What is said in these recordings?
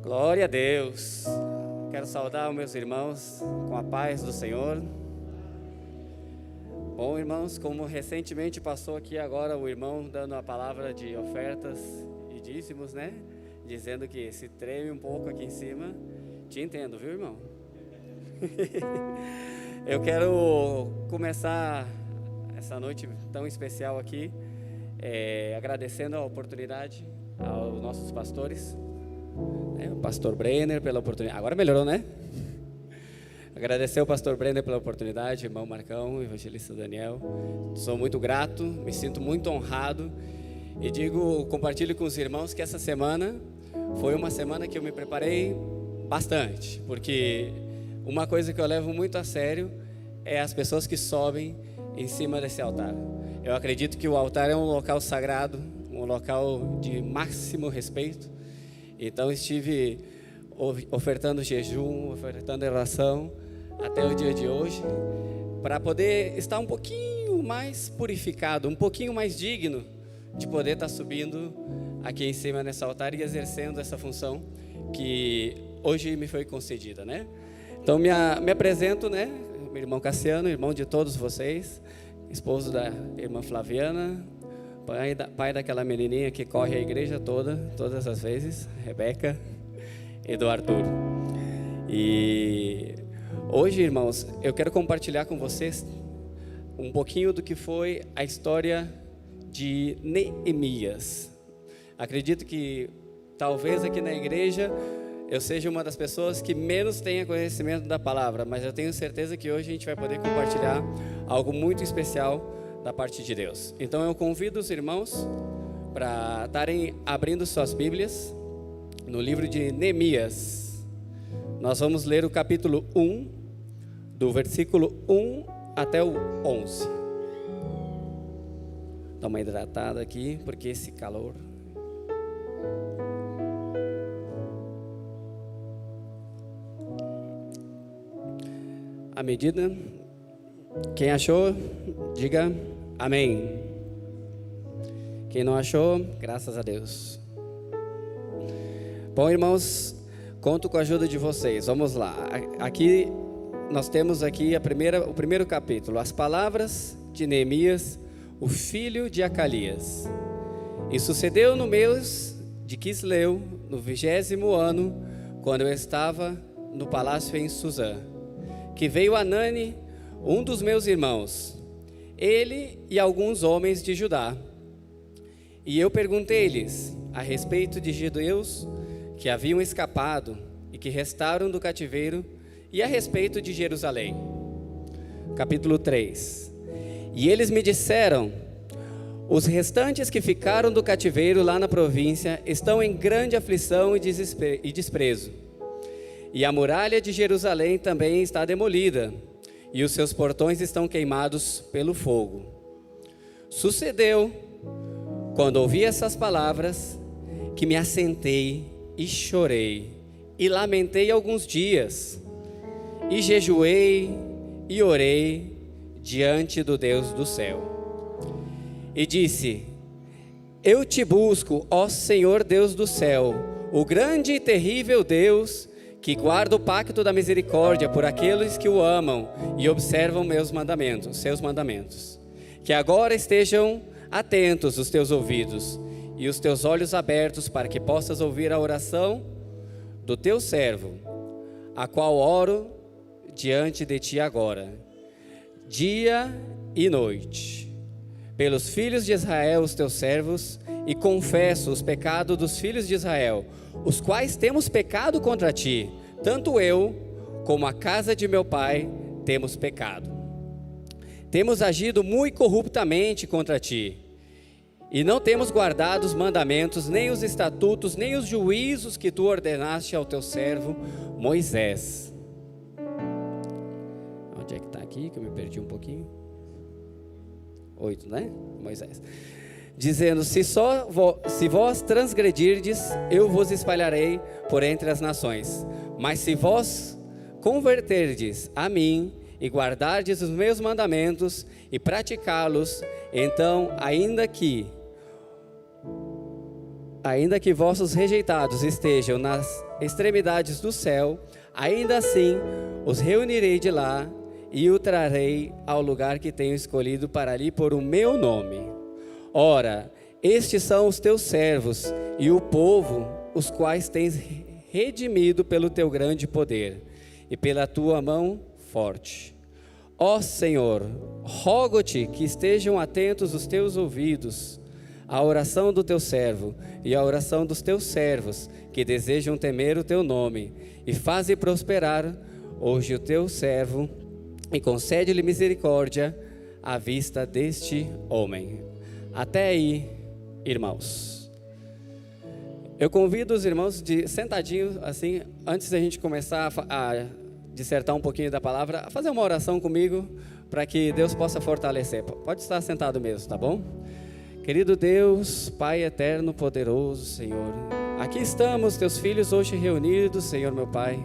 Glória a Deus. Quero saudar os meus irmãos com a paz do Senhor. Bom, irmãos, como recentemente passou aqui agora o irmão dando a palavra de ofertas e dízimos, né? Dizendo que se treme um pouco aqui em cima. Te entendo, viu, irmão? Eu quero começar essa noite tão especial aqui, agradecendo a oportunidade aos nossos pastores, o pastor Brenner pela oportunidade. Agora melhorou, né? Agradecer ao pastor Brenner pela oportunidade, irmão Marcão, evangelista Daniel. Sou muito grato, me sinto muito honrado e compartilho com os irmãos que essa semana foi uma semana que eu me preparei bastante, porque uma coisa que eu levo muito a sério é as pessoas que sobem em cima desse altar. Eu acredito que o altar é um local sagrado, um local de máximo respeito. Então estive ofertando jejum, ofertando oração até o dia de hoje, para poder estar um pouquinho mais purificado, um pouquinho mais digno de poder estar subindo aqui em cima nesse altar e exercendo essa função que hoje me foi concedida, né? Então me apresento, né? Meu irmão Cassiano, irmão de todos vocês, esposo da irmã Flaviana, pai daquela menininha que corre a igreja todas as vezes, Rebeca, e do Arthur. E hoje, irmãos, eu quero compartilhar com vocês um pouquinho do que foi a história de Neemias. Acredito que talvez aqui na igreja eu seja uma das pessoas que menos tenha conhecimento da palavra, mas eu tenho certeza que hoje a gente vai poder compartilhar algo muito especial da parte de Deus. Então eu convido os irmãos para estarem abrindo suas Bíblias no livro de Neemias. Nós vamos ler o capítulo 1, do versículo 1 até o 11. Dá uma hidratada aqui, porque esse calor... À medida, quem achou, diga amém. Quem não achou, graças a Deus. Bom, irmãos, conto com a ajuda de vocês. Vamos lá. Aqui nós temos aqui o primeiro capítulo, as palavras de Neemias, o filho de Acalias. E sucedeu no mês de Quisleu, no 20º ano, quando eu estava no palácio em Suzã, que veio Anani, um dos meus irmãos, ele e alguns homens de Judá. E eu perguntei-lhes a respeito de judeus que haviam escapado e que restaram do cativeiro, e a respeito de Jerusalém. Capítulo 3. E eles me disseram: os restantes que ficaram do cativeiro lá na província estão em grande aflição e desprezo. E a muralha de Jerusalém também está demolida, e os seus portões estão queimados pelo fogo. Sucedeu, quando ouvi essas palavras, que me assentei e chorei, e lamentei alguns dias, e jejuei e orei diante do Deus do céu. E disse: eu te busco, ó Senhor Deus do céu, o grande e terrível Deus, que guarda o pacto da misericórdia por aqueles que o amam e observam seus mandamentos. Que agora estejam atentos os teus ouvidos e os teus olhos abertos, para que possas ouvir a oração do teu servo, a qual oro diante de ti agora, dia e noite, pelos filhos de Israel, os teus servos, e confesso os pecados dos filhos de Israel, os quais temos pecado contra ti, tanto eu como a casa de meu pai temos pecado. Temos agido muito corruptamente contra ti, e não temos guardado os mandamentos, nem os estatutos, nem os juízos que tu ordenaste ao teu servo Moisés. Onde é que está aqui, que eu me perdi um pouquinho? 8, né? Moisés. Dizendo: se vós transgredirdes, eu vos espalharei por entre as nações. Mas se vós converterdes a mim e guardardes os meus mandamentos e praticá-los, então, ainda que ainda que vossos rejeitados estejam nas extremidades do céu, ainda assim os reunirei de lá e o trarei ao lugar que tenho escolhido para ali pôr o meu nome. Ora, estes são os teus servos e o povo, os quais tens redimido pelo teu grande poder e pela tua mão forte. Ó Senhor, rogo-te que estejam atentos os teus ouvidos à oração do teu servo e à oração dos teus servos que desejam temer o teu nome, e faze prosperar hoje o teu servo e concede-lhe misericórdia à vista deste homem. Até aí, irmãos. Eu convido os irmãos de sentadinhos, assim, antes da gente começar a dissertar um pouquinho da palavra, a fazer uma oração comigo, para que Deus possa fortalecer. Pode estar sentado mesmo, tá bom? Querido Deus, Pai eterno, poderoso, Senhor, aqui estamos, teus filhos, hoje reunidos, Senhor, meu Pai,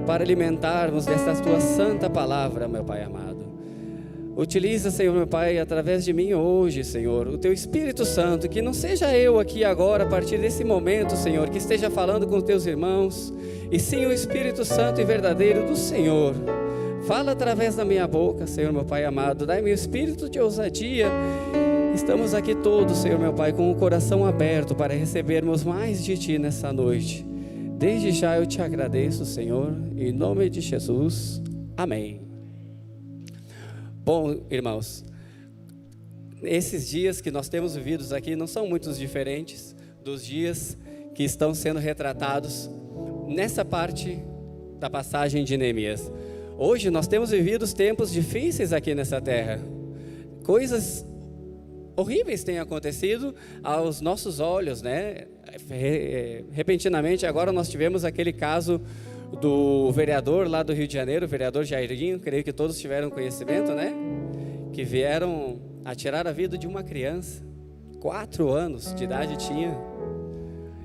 para alimentarmos desta tua santa palavra, meu Pai amado. Utiliza, Senhor, meu Pai, através de mim hoje, Senhor, o teu Espírito Santo, que não seja eu aqui agora, a partir desse momento, Senhor, que esteja falando com os teus irmãos, e sim o Espírito Santo e verdadeiro do Senhor. Fala através da minha boca, Senhor, meu Pai amado, dai-me o espírito de ousadia. Estamos aqui todos, Senhor, meu Pai, com o coração aberto para recebermos mais de Ti nessa noite. Desde já eu Te agradeço, Senhor, em nome de Jesus, amém. Bom, irmãos, esses dias que nós temos vividos aqui não são muito diferentes dos dias que estão sendo retratados nessa parte da passagem de Neemias. Hoje nós temos vivido tempos difíceis aqui nessa terra. Coisas horríveis têm acontecido aos nossos olhos, né? Repentinamente, agora nós tivemos aquele caso do vereador lá do Rio de Janeiro, o vereador Jairinho, creio que todos tiveram conhecimento, né? Que vieram atirar a vida de uma criança, 4 anos de idade tinha,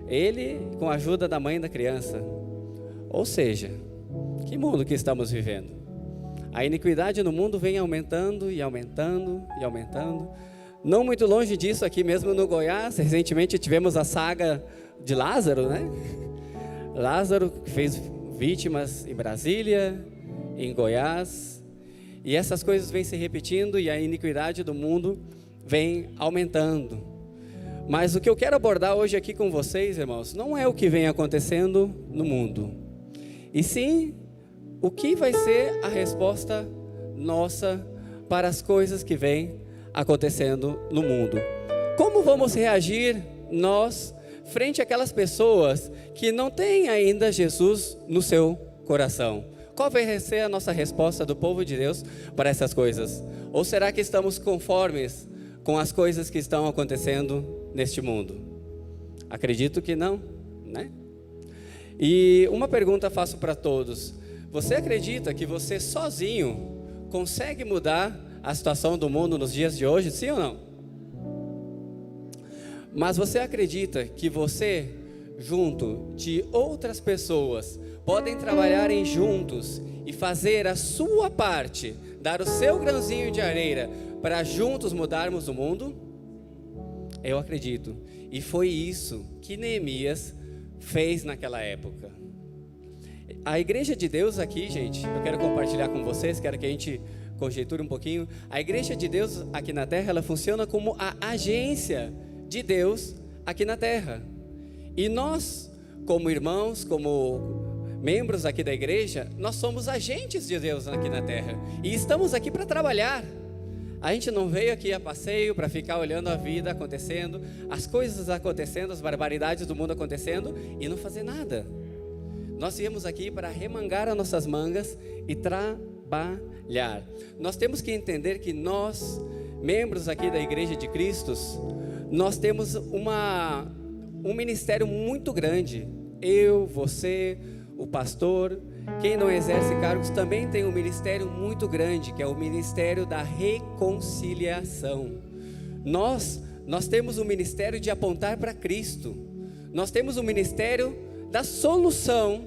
ele com a ajuda da mãe da criança. Ou seja, que mundo que estamos vivendo? A iniquidade no mundo vem aumentando e aumentando e aumentando. Não muito longe disso, aqui mesmo no Goiás, recentemente tivemos a saga de Lázaro, né? Lázaro que fez vítimas em Brasília, em Goiás, e essas coisas vêm se repetindo e a iniquidade do mundo vem aumentando. Mas o que eu quero abordar hoje aqui com vocês, irmãos, não é o que vem acontecendo no mundo, e sim o que vai ser a resposta nossa para as coisas que vêm acontecendo no mundo. Como vamos reagir nós frente àquelas pessoas que não têm ainda Jesus no seu coração? Qual vai ser a nossa resposta do povo de Deus para essas coisas? Ou será que estamos conformes com as coisas que estão acontecendo neste mundo? Acredito que não, né? E uma pergunta faço para todos: você acredita que você sozinho consegue mudar a situação do mundo nos dias de hoje, sim ou não? Mas você acredita que você, junto de outras pessoas, podem trabalhar juntos e fazer a sua parte, dar o seu grãozinho de areia para juntos mudarmos o mundo? Eu acredito. E foi isso que Neemias fez naquela época. A igreja de Deus aqui, gente, eu quero compartilhar com vocês, quero que a gente conjecture um pouquinho. A igreja de Deus aqui na terra, ela funciona como a agência de Deus aqui na terra. E nós, como irmãos, como membros aqui da igreja, nós somos agentes de Deus aqui na terra. E estamos aqui para trabalhar. A gente não veio aqui a passeio para ficar olhando a vida acontecendo, as coisas acontecendo, as barbaridades do mundo acontecendo e não fazer nada. Nós viemos aqui para remangar as nossas mangas e trabalhar. Nós temos que entender que nós, membros aqui da Igreja de Cristo, nós temos um ministério muito grande. Eu, você, o pastor, quem não exerce cargos também tem um ministério muito grande, que é o ministério da reconciliação. Nós temos um ministério de apontar para Cristo. Nós temos um ministério da solução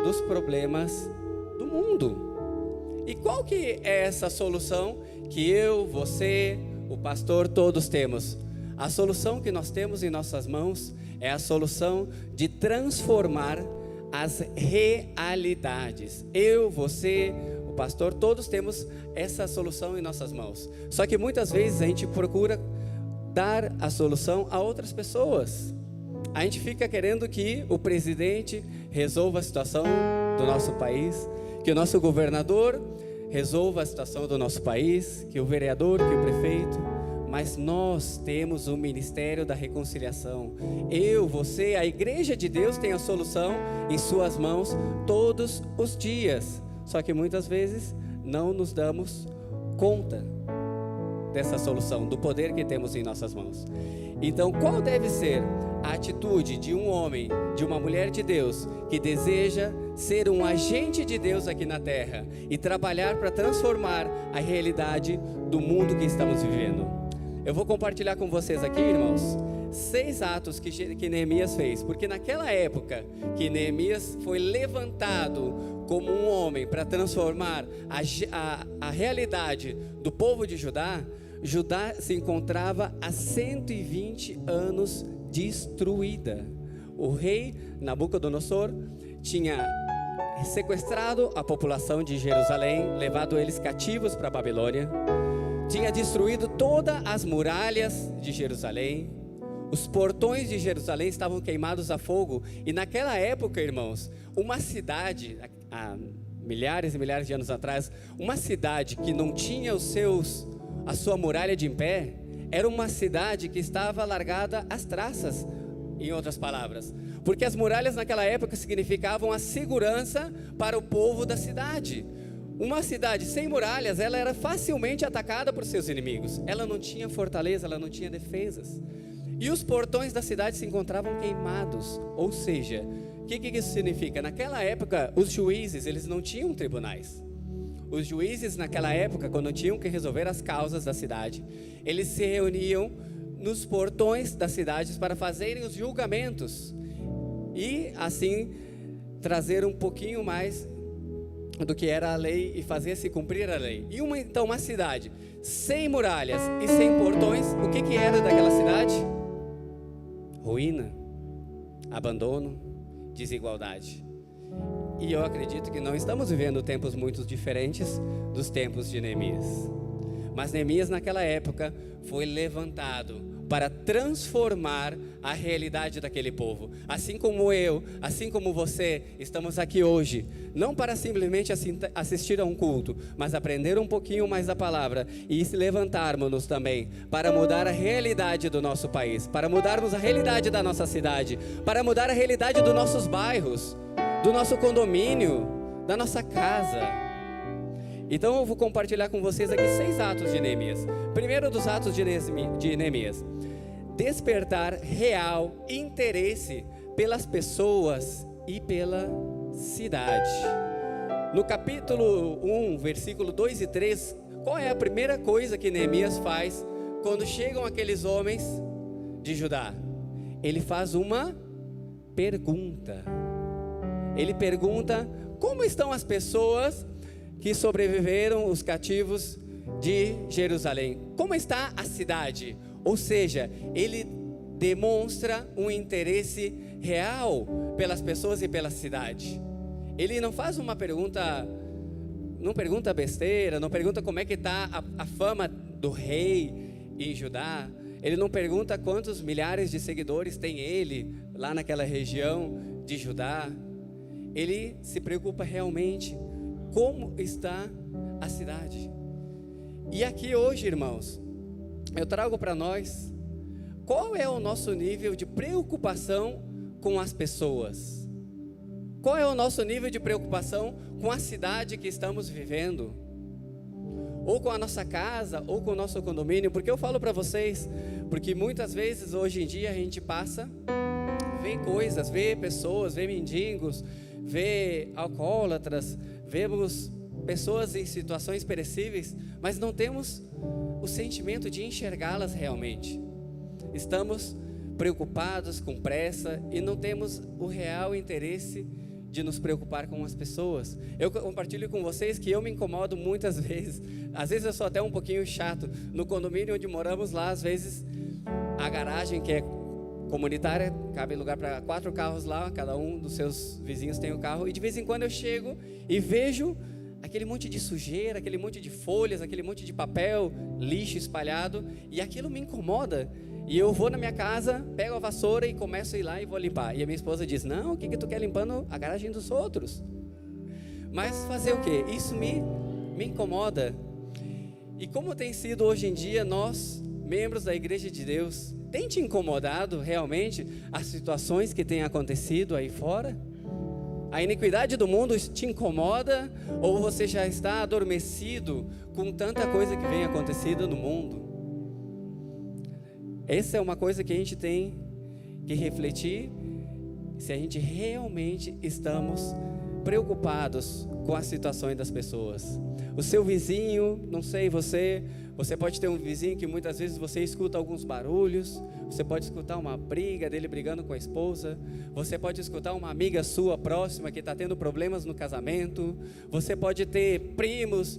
dos problemas do mundo. E qual que é essa solução que eu, você, o pastor, todos temos? A solução que nós temos em nossas mãos é a solução de transformar as realidades. Eu, você, o pastor, todos temos essa solução em nossas mãos. Só que muitas vezes a gente procura dar a solução a outras pessoas. A gente fica querendo que o presidente resolva a situação do nosso país, que o nosso governador resolva a situação do nosso país, que o vereador, que o prefeito. Mas nós temos o ministério da reconciliação. Eu, você, a igreja de Deus tem a solução em suas mãos todos os dias. Só que muitas vezes não nos damos conta dessa solução, do poder que temos em nossas mãos. Então, qual deve ser a atitude de um homem, de uma mulher de Deus, que deseja ser um agente de Deus aqui na terra e trabalhar para transformar a realidade do mundo que estamos vivendo? Eu vou compartilhar com vocês aqui, irmãos, 6 atos que Neemias fez, porque naquela época que Neemias foi levantado como um homem para transformar a realidade do povo de Judá, Judá se encontrava há 120 anos destruída. O rei Nabucodonosor tinha sequestrado a população de Jerusalém, levado eles cativos para a Babilônia, tinha destruído todas as muralhas de Jerusalém, os portões de Jerusalém estavam queimados a fogo. E naquela época, irmãos, uma cidade, há milhares e milhares de anos atrás, uma cidade que não tinha a sua muralha de em pé, era uma cidade que estava largada às traças, em outras palavras, porque as muralhas naquela época significavam a segurança para o povo da cidade. Uma cidade sem muralhas, ela era facilmente atacada por seus inimigos, ela não tinha fortaleza, ela não tinha defesas, e os portões da cidade se encontravam queimados. Ou seja, o que isso significa? Naquela época, os juízes, eles não tinham tribunais. Os juízes naquela época, quando tinham que resolver as causas da cidade, eles se reuniam nos portões das cidades para fazerem os julgamentos e assim trazer um pouquinho mais do que era a lei e fazer-se cumprir a lei. E então uma cidade sem muralhas e sem portões, o que era daquela cidade? Ruína, abandono, desigualdade. E eu acredito que não estamos vivendo tempos muito diferentes dos tempos de Neemias. Mas Neemias naquela época foi levantado para transformar a realidade daquele povo. Assim como eu, assim como você, estamos aqui hoje, não para simplesmente assistir a um culto, mas aprender um pouquinho mais da palavra e se levantarmos também para mudar a realidade do nosso país, para mudarmos a realidade da nossa cidade, para mudar a realidade dos nossos bairros, do nosso condomínio, da nossa casa. Então eu vou compartilhar com vocês aqui 6 atos de Neemias. Primeiro dos atos de Neemias: despertar real interesse pelas pessoas e pela cidade. No capítulo 1, versículo 2 e 3, qual é a primeira coisa que Neemias faz quando chegam aqueles homens de Judá? Ele faz uma pergunta. Ele pergunta: como estão as pessoas que sobreviveram os cativos de Jerusalém? Como está a cidade? Ou seja, ele demonstra um interesse real pelas pessoas e pela cidade. Ele não faz uma pergunta, não pergunta besteira, não pergunta como é que está a fama do rei em Judá. Ele não pergunta quantos milhares de seguidores tem ele lá naquela região de Judá. Ele se preocupa realmente como está a cidade. E aqui hoje, irmãos, eu trago para nós qual é o nosso nível de preocupação com as pessoas. Qual é o nosso nível de preocupação com a cidade que estamos vivendo? Ou com a nossa casa, ou com o nosso condomínio. Porque eu falo para vocês, porque muitas vezes hoje em dia a gente passa, vê coisas, vê pessoas, vê mendigos, vê alcoólatras, vemos pessoas em situações perecíveis, mas não temos o sentimento de enxergá-las realmente. Estamos preocupados, com pressa, e não temos o real interesse de nos preocupar com as pessoas. Eu compartilho com vocês que eu me incomodo muitas vezes, às vezes eu sou até um pouquinho chato, no condomínio onde moramos lá, às vezes a garagem que é comunitária, cabe lugar para 4 carros lá, cada um dos seus vizinhos tem um carro, e de vez em quando eu chego e vejo aquele monte de sujeira, aquele monte de folhas, aquele monte de papel, lixo espalhado, e aquilo me incomoda. E eu vou na minha casa, pego a vassoura e começo a ir lá e vou limpar. E a minha esposa diz: não, o que tu quer limpando a garagem dos outros? Mas fazer o quê? Isso me incomoda. E como tem sido hoje em dia, nós, membros da Igreja de Deus, tem te incomodado realmente as situações que têm acontecido aí fora? A iniquidade do mundo te incomoda? Ou você já está adormecido com tanta coisa que vem acontecendo no mundo? Essa é uma coisa que a gente tem que refletir, se a gente realmente estamos preocupados com as situações das pessoas. O seu vizinho, não sei, você pode ter um vizinho que muitas vezes você escuta alguns barulhos, você pode escutar uma briga dele brigando com a esposa, você pode escutar uma amiga sua próxima que está tendo problemas no casamento, você pode ter primos,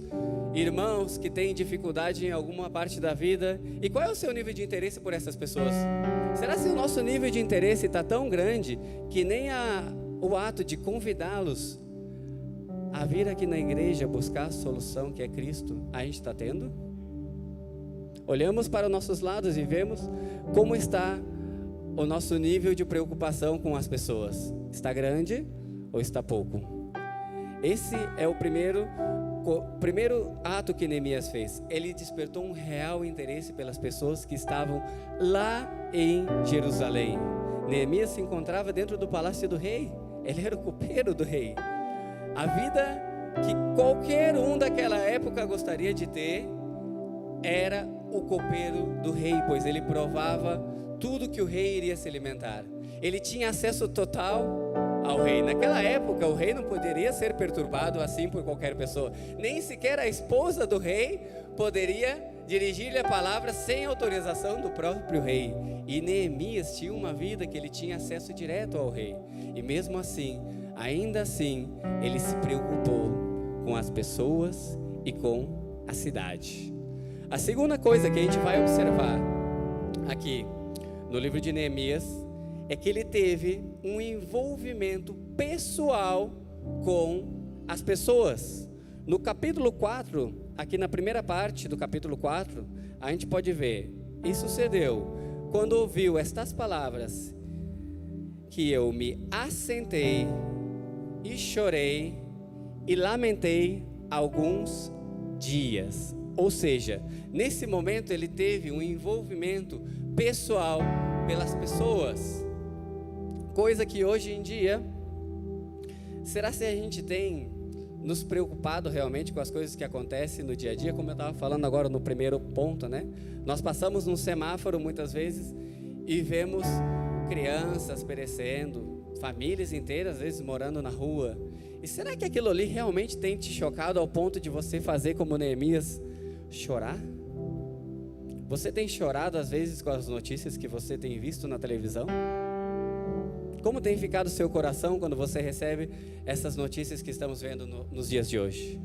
irmãos que têm dificuldade em alguma parte da vida. E qual é o seu nível de interesse por essas pessoas? Será que o nosso nível de interesse está tão grande que nem o ato de convidá-los a vir aqui na igreja buscar a solução que é Cristo, a gente está tendo? Olhamos para os nossos lados e vemos como está o nosso nível de preocupação com as pessoas. Está grande ou está pouco? Esse é o primeiro ato que Neemias fez. Ele despertou um real interesse pelas pessoas que estavam lá em Jerusalém. Neemias se encontrava dentro do palácio do rei. Ele era o copeiro do rei. A vida que qualquer um daquela época gostaria de ter era o copeiro do rei, pois ele provava tudo que o rei iria se alimentar. Ele tinha acesso total ao rei. Naquela época o rei não poderia ser perturbado assim por qualquer pessoa. Nem sequer a esposa do rei poderia dirigir-lhe a palavra sem autorização do próprio rei. E Neemias tinha uma vida que ele tinha acesso direto ao rei. E mesmo assim, ainda assim, ele se preocupou com as pessoas e com a cidade. A segunda coisa que a gente vai observar aqui no livro de Neemias é que ele teve um envolvimento pessoal com as pessoas. No capítulo 4, aqui na primeira parte do capítulo 4, a gente pode ver: e sucedeu, quando ouviu estas palavras, que eu me assentei e chorei e lamentei alguns dias. Ou seja, nesse momento ele teve um envolvimento pessoal pelas pessoas, coisa que hoje em dia, será se a gente tem nos preocupado realmente com as coisas que acontecem no dia a dia? Como eu estava falando agora no primeiro ponto, né? Nós passamos num semáforo muitas vezes e vemos crianças perecendo, famílias inteiras às vezes morando na rua. E será que aquilo ali realmente tem te chocado ao ponto de você fazer como Neemias, chorar? Você tem chorado às vezes com as notícias que você tem visto na televisão? Como tem ficado o seu coração quando você recebe essas notícias que estamos vendo nos dias de hoje?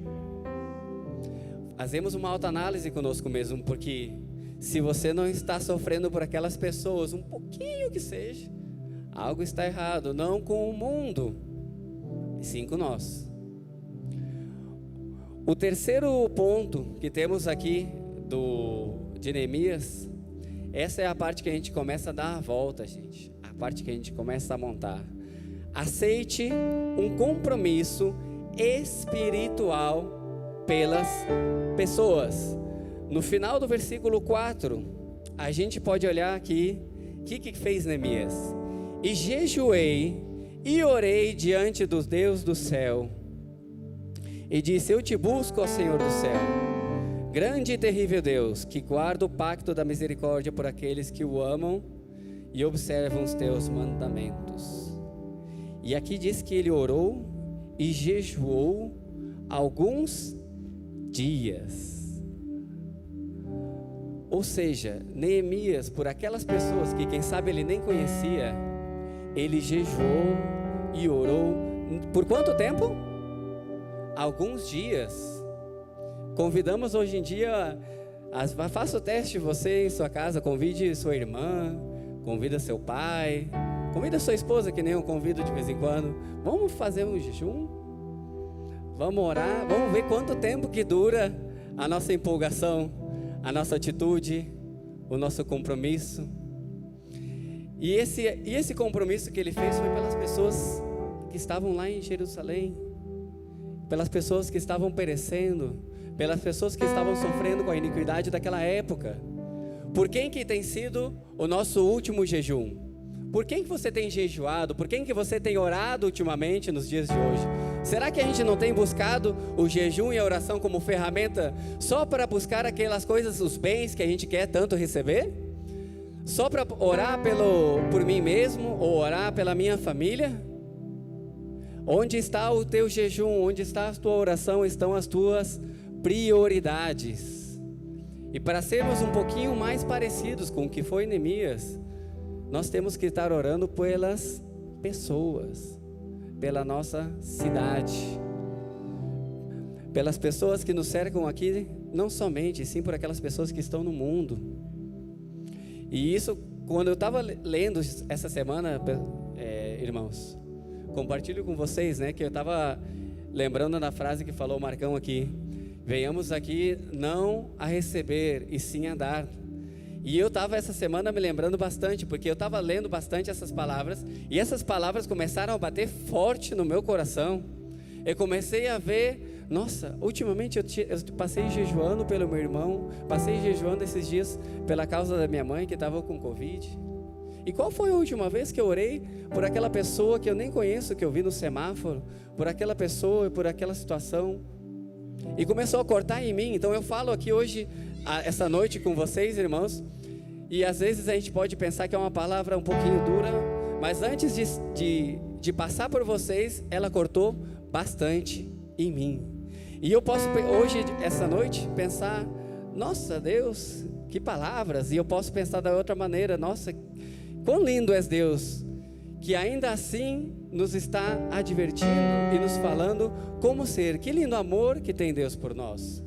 Fazemos uma autoanálise conosco mesmo, porque se você não está sofrendo por aquelas pessoas, um pouquinho que seja, algo está errado, não com o mundo, e sim com nós. O terceiro ponto que temos aqui de Neemias, essa é a parte que a gente começa a dar a volta, gente. A parte que a gente começa a montar. Aceite um compromisso espiritual pelas pessoas. No final do versículo 4, a gente pode olhar aqui, o que fez Neemias? E jejuei e orei diante dos Deus do céu, e disse: eu te busco, ó Senhor do céu, grande e terrível Deus, que guarda o pacto da misericórdia por aqueles que o amam e observam os teus mandamentos. E aqui diz que ele orou e jejuou alguns dias. Ou seja, Neemias, por aquelas pessoas que quem sabe ele nem conhecia, ele jejuou e orou por quanto tempo? Alguns dias. Convidamos hoje em dia Faça o teste você em sua casa, convide sua irmã, convida seu pai, convida sua esposa, que nem eu convido de vez em quando. Vamos fazer um jejum? Vamos orar? Vamos ver quanto tempo que dura a nossa empolgação, a nossa atitude, o nosso compromisso. E esse compromisso que ele fez foi pelas pessoas que estavam lá em Jerusalém, pelas pessoas que estavam perecendo, pelas pessoas que estavam sofrendo com a iniquidade daquela época. Por quem que tem sido o nosso último jejum? Por quem que você tem jejuado? Por quem que você tem orado ultimamente nos dias de hoje? Será que a gente não tem buscado o jejum e a oração como ferramenta só para buscar aquelas coisas, os bens que a gente quer tanto receber? Só para orar por mim mesmo ou orar pela minha família? Onde está o teu jejum? Onde está a tua oração? Estão as tuas prioridades. E para sermos um pouquinho mais parecidos com o que foi Neemias, nós temos que estar orando pelas pessoas, pela nossa cidade, pelas pessoas que nos cercam aqui, não somente, sim por aquelas pessoas que estão no mundo. E isso, quando eu estava lendo essa semana, irmãos, compartilho com vocês, que eu estava lembrando da frase que falou o Marcão aqui: venhamos aqui não a receber, e sim a dar. E eu estava essa semana me lembrando bastante, porque eu estava lendo bastante essas palavras, e essas palavras começaram a bater forte no meu coração. Eu comecei a ver, nossa, ultimamente eu passei jejuando pelo meu irmão, passei jejuando esses dias pela causa da minha mãe que estava com Covid. E qual foi a última vez que eu orei por aquela pessoa que eu nem conheço, que eu vi no semáforo, por aquela pessoa e por aquela situação? E começou a cortar em mim. Então eu falo aqui hoje, essa noite com vocês, irmãos, e às vezes a gente pode pensar que é uma palavra um pouquinho dura, mas antes de passar por vocês, ela cortou bastante em mim. E eu posso hoje, essa noite, pensar: nossa, Deus, que palavras. E eu posso pensar da outra maneira: nossa, quão lindo és Deus, que ainda assim nos está advertindo e nos falando como ser. Que lindo amor que tem Deus por nós.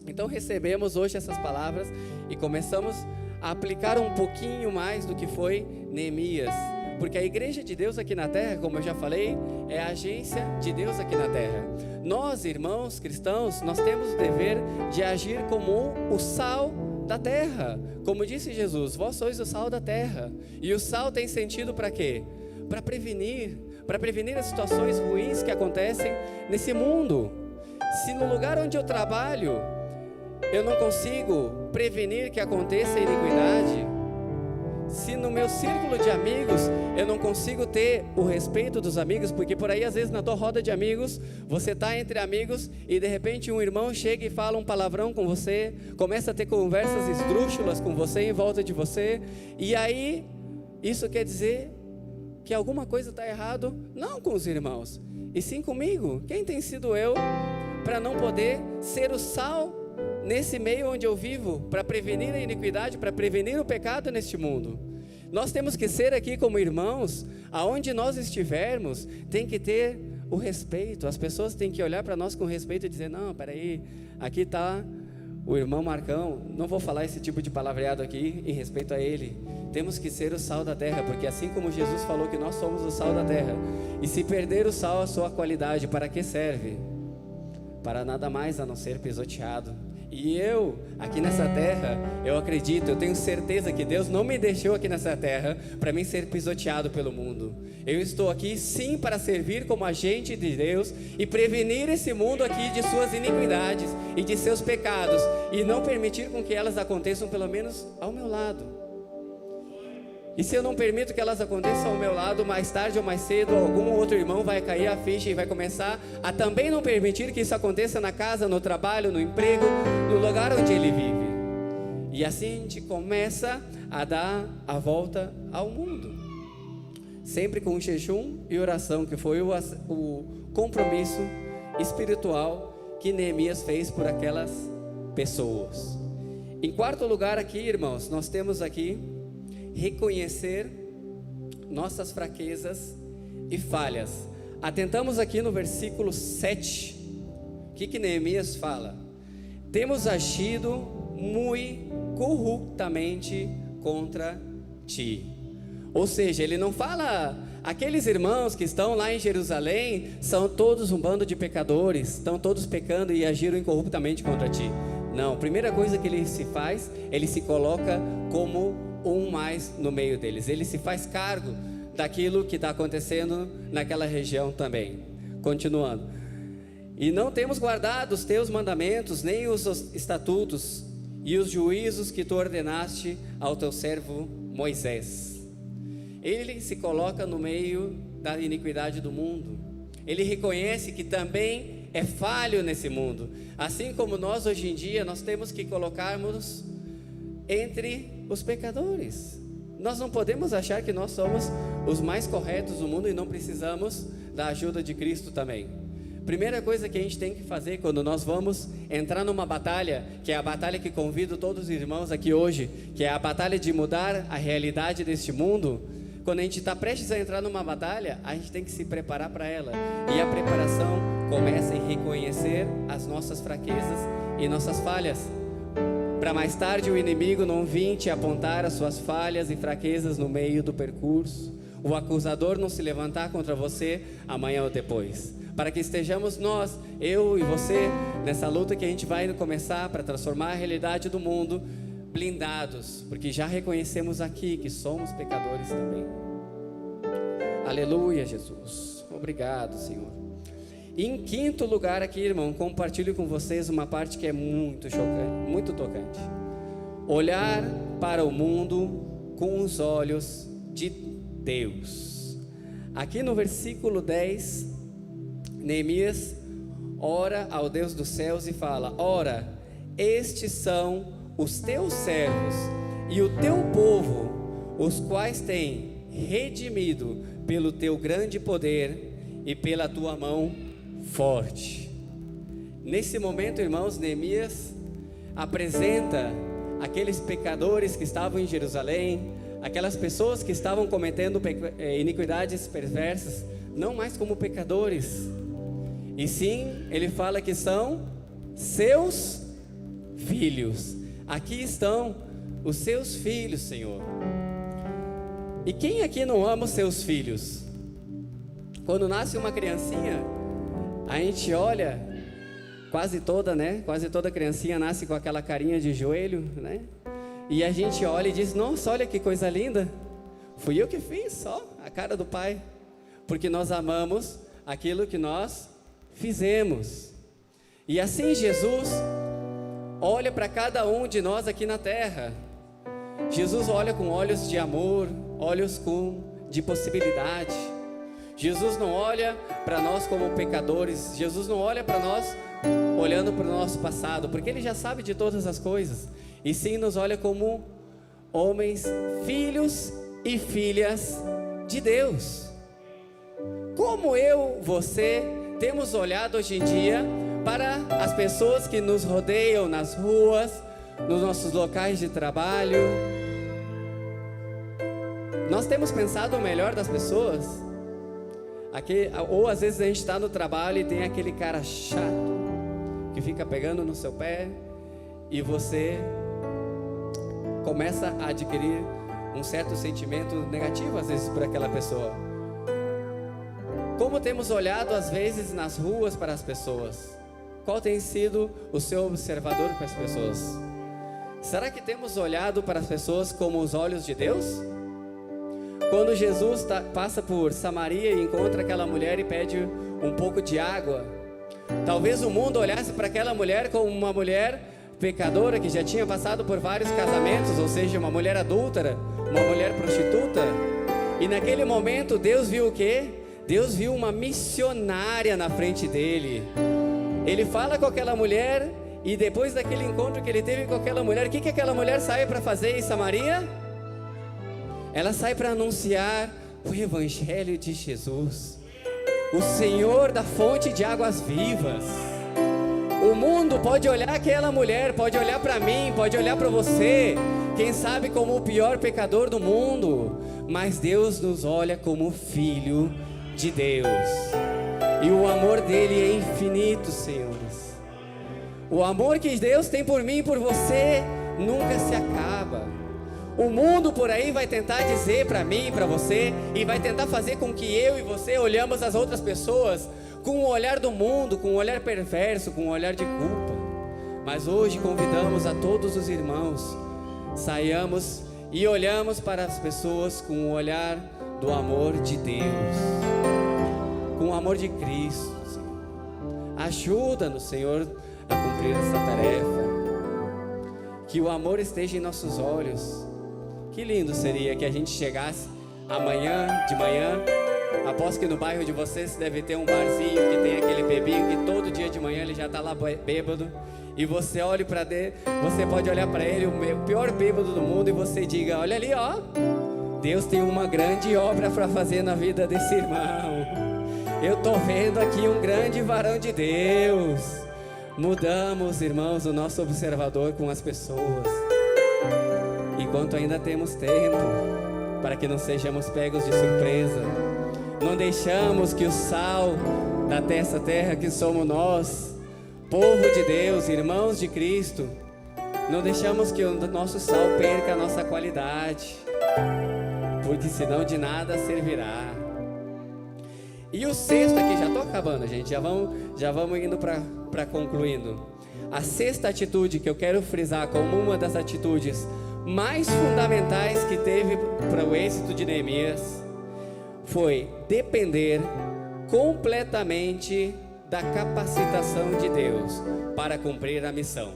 Então recebemos hoje essas palavras e começamos a aplicar um pouquinho mais do que foi Neemias, porque a igreja de Deus aqui na terra, como eu já falei, é a agência de Deus aqui na terra. Nós, irmãos cristãos, nós temos o dever de agir como o sal da terra. Como disse Jesus: vós sois o sal da terra. E o sal tem sentido para quê? Para prevenir as situações ruins que acontecem nesse mundo. Se no lugar onde eu trabalho eu não consigo prevenir que aconteça iniquidade, se no meu círculo de amigos eu não consigo ter o respeito dos amigos, porque por aí às vezes na tua roda de amigos, você está entre amigos e de repente um irmão chega e fala um palavrão com você, começa a ter conversas esdrúxulas com você em volta de você, e aí isso quer dizer que alguma coisa está errado, não com os irmãos, e sim comigo. Quem tem sido eu para não poder ser o sal nesse meio onde eu vivo, para prevenir a iniquidade, para prevenir o pecado neste mundo? Nós temos que ser aqui como irmãos, aonde nós estivermos, tem que ter o respeito. As pessoas têm que olhar para nós com respeito e dizer: não, peraí, aqui está o irmão Marcão. Não vou falar esse tipo de palavreado aqui em respeito a ele. Temos que ser o sal da terra, porque assim como Jesus falou que nós somos o sal da terra, e se perder o sal a sua qualidade, para que serve? Para nada mais a não ser pisoteado. E eu, aqui nessa terra, eu acredito, eu tenho certeza que Deus não me deixou aqui nessa terra para mim ser pisoteado pelo mundo. Eu estou aqui sim para servir como agente de Deus e prevenir esse mundo aqui de suas iniquidades e de seus pecados, e não permitir com que elas aconteçam, pelo menos ao meu lado. E se eu não permito que elas aconteçam ao meu lado, mais tarde ou mais cedo, algum outro irmão vai cair a ficha e vai começar a também não permitir que isso aconteça na casa, no trabalho, no emprego, no lugar onde ele vive. E assim a gente começa a dar a volta ao mundo. Sempre com jejum e oração, que foi o compromisso espiritual que Neemias fez por aquelas pessoas. Em quarto lugar aqui, irmãos, nós temos aqui reconhecer nossas fraquezas e falhas. Atentamos aqui no versículo 7. O que Neemias fala? Temos agido muy corruptamente contra ti. Ou seja, ele não fala, aqueles irmãos que estão lá em Jerusalém são todos um bando de pecadores, estão todos pecando e agiram incorruptamente contra ti. Não, a primeira coisa que ele se faz, ele se coloca como um mais no meio deles. Ele se faz cargo daquilo que está acontecendo naquela região também. Continuando. E não temos guardado os teus mandamentos, nem os estatutos e os juízos que tu ordenaste ao teu servo Moisés. Ele se coloca no meio da iniquidade do mundo. Ele reconhece que também é falho nesse mundo. Assim como nós hoje em dia, nós temos que colocarmos entre os pecadores. Nós não podemos achar que nós somos os mais corretos do mundo e não precisamos da ajuda de Cristo também. Primeira coisa que a gente tem que fazer quando nós vamos entrar numa batalha, que é a batalha que convido todos os irmãos aqui hoje, que é a batalha de mudar a realidade deste mundo. Quando a gente está prestes a entrar numa batalha, a gente tem que se preparar para ela. E a preparação começa em reconhecer as nossas fraquezas e nossas falhas, para mais tarde o inimigo não vir te apontar as suas falhas e fraquezas no meio do percurso, o acusador não se levantar contra você amanhã ou depois, para que estejamos nós, eu e você, nessa luta que a gente vai começar para transformar a realidade do mundo, blindados, porque já reconhecemos aqui que somos pecadores também. Aleluia, Jesus, obrigado, Senhor. E em quinto lugar aqui, irmão, compartilho com vocês uma parte que é muito chocante, muito tocante. Olhar para o mundo com os olhos de Deus. Aqui no versículo 10, Neemias ora ao Deus dos céus e fala: ora, estes são os teus servos e o teu povo, os quais têm redimido pelo teu grande poder e pela tua mão forte. Nesse momento, irmãos, Neemias apresenta aqueles pecadores que estavam em Jerusalém, aquelas pessoas que estavam cometendo iniquidades perversas, não mais como pecadores, e sim, ele fala que são seus filhos. Aqui estão os seus filhos, Senhor. E quem aqui não ama os seus filhos? Quando nasce uma criancinha, a gente olha, quase toda criancinha nasce com aquela carinha de joelho, né? E a gente olha e diz: nossa, olha que coisa linda, fui eu que fiz, só a cara do pai, porque nós amamos aquilo que nós fizemos. E assim Jesus olha para cada um de nós aqui na terra. Jesus olha com olhos de amor, olhos de possibilidade. Jesus não olha para nós como pecadores. Jesus não olha para nós olhando para o nosso passado, porque Ele já sabe de todas as coisas. E sim nos olha como homens, filhos e filhas de Deus. Como eu, você, temos olhado hoje em dia para as pessoas que nos rodeiam nas ruas, nos nossos locais de trabalho? Nós temos pensado o melhor das pessoas? Aqui, ou às vezes a gente está no trabalho e tem aquele cara chato que fica pegando no seu pé e você começa a adquirir um certo sentimento negativo às vezes por aquela pessoa. Como temos olhado às vezes nas ruas para as pessoas? Qual tem sido o seu observador para as pessoas? Será que temos olhado para as pessoas como os olhos de Deus? Quando Jesus passa por Samaria e encontra aquela mulher e pede um pouco de água, talvez o mundo olhasse para aquela mulher como uma mulher pecadora que já tinha passado por vários casamentos, ou seja, uma mulher adúltera, uma mulher prostituta. E naquele momento Deus viu o quê? Deus viu uma missionária na frente dele. Ele fala com aquela mulher e depois daquele encontro que ele teve com aquela mulher, o que aquela mulher sai para fazer em Samaria? Ela sai para anunciar o Evangelho de Jesus, o Senhor da fonte de águas vivas. O mundo pode olhar aquela mulher, pode olhar para mim, pode olhar para você, quem sabe como o pior pecador do mundo, mas Deus nos olha como filho de Deus, e o amor dele é infinito, senhores. O amor que Deus tem por mim e por você nunca se acaba. O mundo por aí vai tentar dizer para mim e para você, e vai tentar fazer com que eu e você olhamos as outras pessoas com o olhar do mundo, com um olhar perverso, com um olhar de culpa. Mas hoje convidamos a todos os irmãos, saiamos e olhamos para as pessoas com o olhar do amor de Deus, com o amor de Cristo. Ajuda-nos, Senhor, a cumprir essa tarefa. Que o amor esteja em nossos olhos. Que lindo seria que a gente chegasse amanhã, de manhã. Aposto que no bairro de vocês deve ter um barzinho que tem aquele bebinho que todo dia de manhã ele já está lá bêbado. E você olha para dentro, você pode olhar para ele, o pior bêbado do mundo, e você diga: olha ali, ó, Deus tem uma grande obra para fazer na vida desse irmão. Eu estou vendo aqui um grande varão de Deus. Mudamos, irmãos, o nosso observador com as pessoas, enquanto ainda temos tempo, para que não sejamos pegos de surpresa. Não deixamos que o sal dessa terra que somos nós, povo de Deus, irmãos de Cristo, não deixamos que o nosso sal perca a nossa qualidade, porque senão de nada servirá. E o sexto aqui, já estou acabando, gente, já vamos indo para concluindo. A sexta atitude que eu quero frisar como uma das atitudes mais fundamentais que teve para o êxito de Neemias foi depender completamente da capacitação de Deus para cumprir a missão.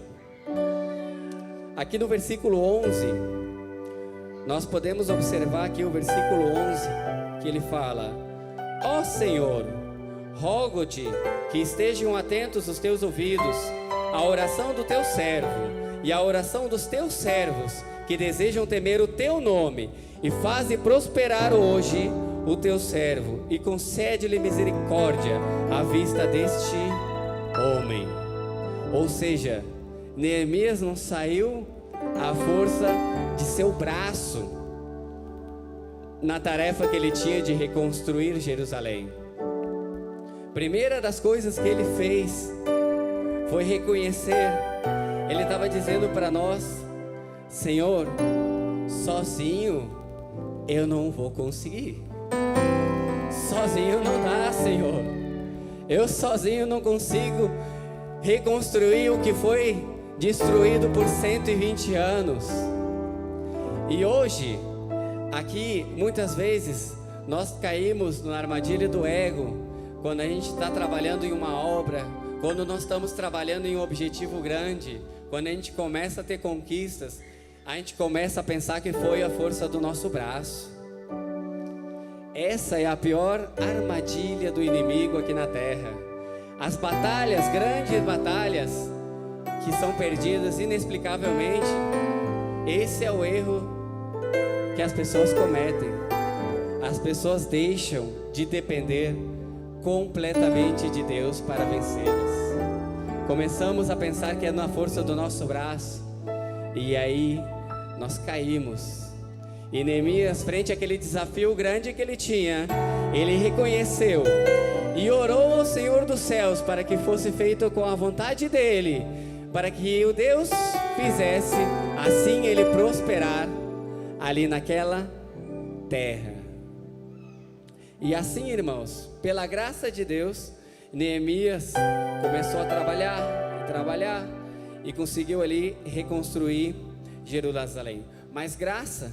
Aqui no versículo 11, nós podemos observar aqui o versículo 11, que ele fala: ó Senhor, rogo-te que estejam atentos os teus ouvidos à oração do teu servo e à oração dos teus servos que desejam temer o teu nome, e faze prosperar hoje o teu servo, e concede-lhe misericórdia à vista deste homem. Ou seja, Neemias não saiu à força de seu braço na tarefa que ele tinha de reconstruir Jerusalém. Primeira das coisas que ele fez foi reconhecer. Ele estava dizendo para nós: Senhor, sozinho eu não vou conseguir. Sozinho não dá, Senhor. Eu sozinho não consigo reconstruir o que foi destruído por 120 anos. E hoje, aqui, muitas vezes, nós caímos na armadilha do ego, quando a gente está trabalhando em uma obra, quando nós estamos trabalhando em um objetivo grande, quando a gente começa a ter conquistas, a gente começa a pensar que foi a força do nosso braço. Essa é a pior armadilha do inimigo aqui na terra. As batalhas, grandes batalhas, que são perdidas inexplicavelmente, esse é o erro que as pessoas cometem. As pessoas deixam de depender completamente de Deus para vencê-las. Começamos a pensar que é na força do nosso braço, e aí nós caímos. E Neemias, frente àquele desafio grande que ele tinha, ele reconheceu e orou ao Senhor dos céus para que fosse feito com a vontade dele, para que o Deus fizesse assim ele prosperar ali naquela terra. E assim, irmãos, pela graça de Deus, Neemias começou a trabalhar e conseguiu ali reconstruir Jerusalém. Mas graça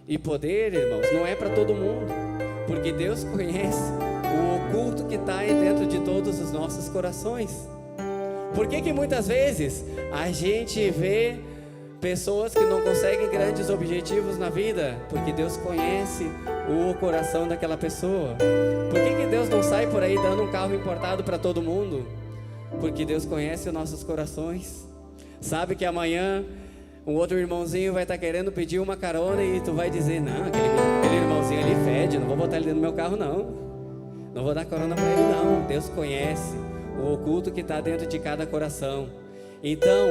e poder, irmãos, não é para todo mundo, porque Deus conhece o oculto que está aí dentro de todos os nossos corações. Por que muitas vezes a gente vê pessoas que não conseguem grandes objetivos na vida? Porque Deus conhece o coração daquela pessoa. Por que Deus não sai por aí dando um carro importado para todo mundo? Porque Deus conhece os nossos corações. Sabe que amanhã um outro irmãozinho vai estar querendo pedir uma carona e tu vai dizer: não, aquele irmãozinho ali fede, não vou botar ele dentro do meu carro não vou dar carona para ele não. Deus conhece o oculto que está dentro de cada coração. Então,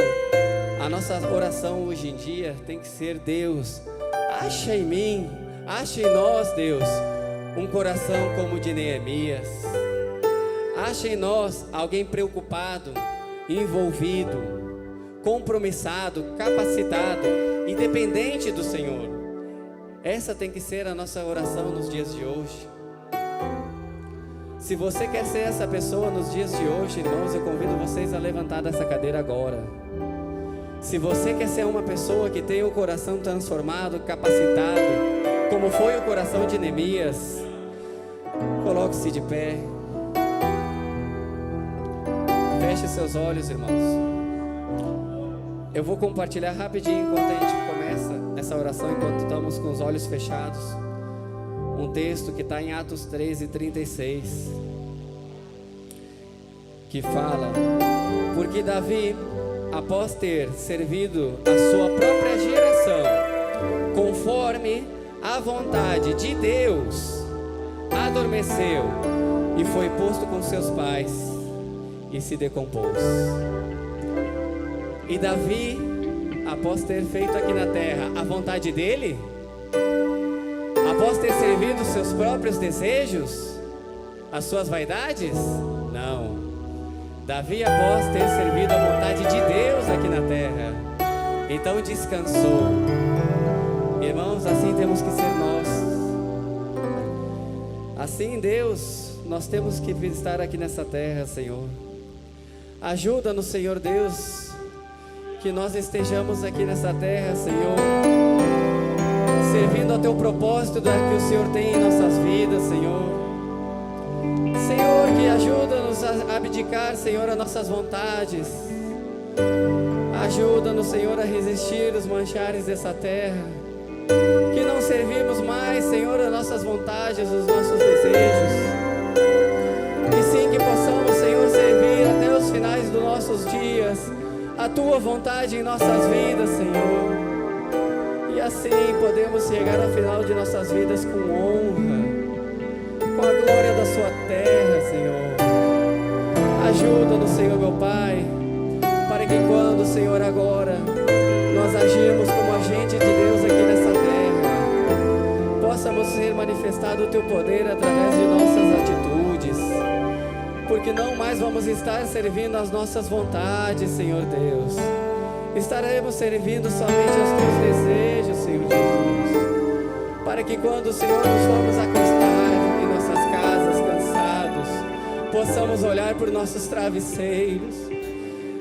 a nossa oração hoje em dia tem que ser: Deus, acha em mim, acha em nós, Deus, um coração como o de Neemias. Acha em nós alguém preocupado envolvido, compromissado, capacitado e dependente do Senhor. Essa tem que ser a nossa oração nos dias de hoje. Se você quer ser essa pessoa nos dias de hoje, irmãos, eu convido vocês a levantar dessa cadeira agora. Se você quer ser uma pessoa que tem o coração transformado, capacitado, como foi o coração de Neemias, coloque-se de pé. Feche seus olhos, irmãos. Eu vou compartilhar rapidinho enquanto a gente começa essa oração, enquanto estamos com os olhos fechados. Um texto que está em Atos 13:36, que fala: porque Davi, após ter servido a sua própria geração, conforme a vontade de Deus, adormeceu e foi posto com seus pais e se decompôs. E Davi, após ter feito aqui na terra a vontade dele, após ter servido os seus próprios desejos, as suas vaidades? Não. Davi, após ter servido a vontade de Deus aqui na terra, então descansou. Irmãos, assim temos que ser nós. Assim, Deus, nós temos que estar aqui nessa terra, Senhor. Ajuda-nos, Senhor Deus, que nós estejamos aqui nessa terra, Senhor, servindo ao Teu propósito que o Senhor tem em nossas vidas, Senhor. Senhor, que ajuda-nos a abdicar, Senhor, as nossas vontades. Ajuda-nos, Senhor, a resistir os manchares dessa terra. Que não servimos mais, Senhor, as nossas vontades, os nossos desejos. E sim, que possamos, Senhor, servir até os finais dos nossos dias a Tua vontade em nossas vidas, Senhor. E assim podemos chegar ao final de nossas vidas com honra, com a glória da Sua terra, Senhor. Ajuda-nos, Senhor, meu Pai, para que quando, Senhor, agora nós agirmos como agente de Deus aqui nessa terra, possamos ser manifestado o Teu poder através de nossas atitudes, porque não mais vamos estar servindo às nossas vontades, Senhor Deus. Estaremos servindo somente aos Teus desejos, Senhor Jesus, para que quando, Senhor, nos formos acostar em nossas casas cansados, possamos olhar por nossos travesseiros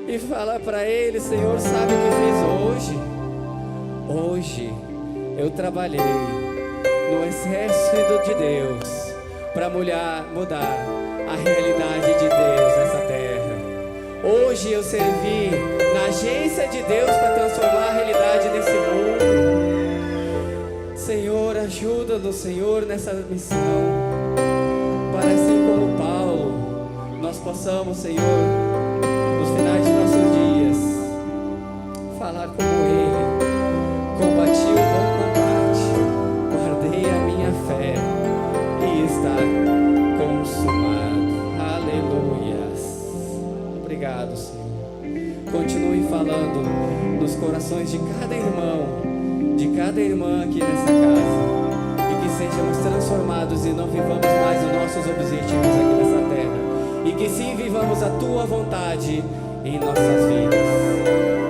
e falar para Ele: Senhor, sabe o que fiz hoje? Hoje eu trabalhei no exército de Deus para mudar a realidade de Deus nessa terra. Hoje eu servi na agência de Deus para transformar a realidade desse mundo. Senhor, ajuda-nos, Senhor, nessa missão, para assim como Paulo, nós possamos, Senhor, nos finais de nossos dias, falar como Ele: combati o bom combate, guardei a minha fé e está consumado. Aleluias. Obrigado, Senhor. Continue falando nos corações de cada irmã aqui nessa casa, e que sejamos transformados e não vivamos mais os nossos objetivos aqui nessa terra, e que sim vivamos a Tua vontade em nossas vidas.